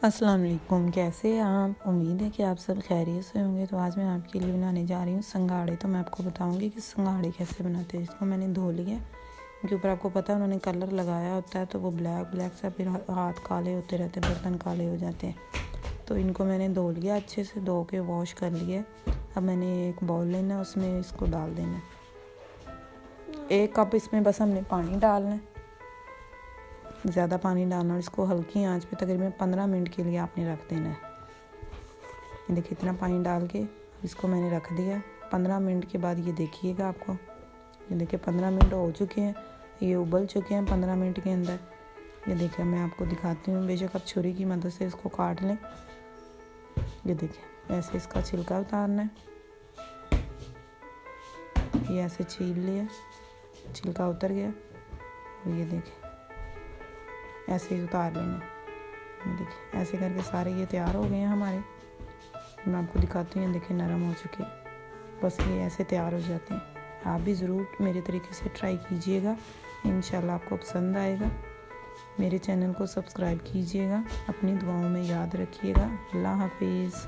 अस्सलाम वालेकुम। कैसे हैं आप? उम्मीद है कि आप सब खैरियत से होंगे। तो आज मैं आपके लिए बनाने जा रही हूँ संघाड़े। तो मैं आपको बताऊँगी कि संघाड़े कैसे बनाते हैं। इसको मैंने धो लिया, उनके ऊपर आपको पता है उन्होंने कलर लगाया होता है, तो वो ब्लैक सा फिर हाथ काले होते रहते हैं, बर्तन काले हो जाते हैं। तो इनको मैंने धो लिया, अच्छे से धो के वॉश कर लिया। अब मैंने एक बाउल लेना है, उसमें इसको डाल देना है। 1 कप इसमें बस हमने पानी डालना है, ज़्यादा पानी डालना, और इसको हल्की आंच पे तकरीबन 15 मिनट के लिए आपने रख देना है। ये देखिए इतना पानी डाल के इसको मैंने रख दिया। 15 मिनट के बाद ये देखिएगा आपको, ये देखिए 15 मिनट हो चुके हैं, ये उबल चुके हैं 15 मिनट के अंदर। ये देखिए मैं आपको दिखाती हूँ, बेशक आप छुरी की मदद से इसको काट लें। ये देखिए ऐसे इसका छिलका उतारना है, ये ऐसे छील लिया, छिलका उतर गया। और ये देखिए ऐसे ही उतार लेना। देखिए ऐसे करके सारे ये तैयार हो गए हैं हमारे। मैं आपको दिखाती हूँ, देखिए नरम हो चुके, बस ये ऐसे तैयार हो जाते हैं। आप भी ज़रूर मेरे तरीके से ट्राई कीजिएगा, इंशाल्लाह आपको पसंद आएगा। मेरे चैनल को सब्सक्राइब कीजिएगा, अपनी दुआओं में याद रखिएगा। अल्लाह हाफिज़।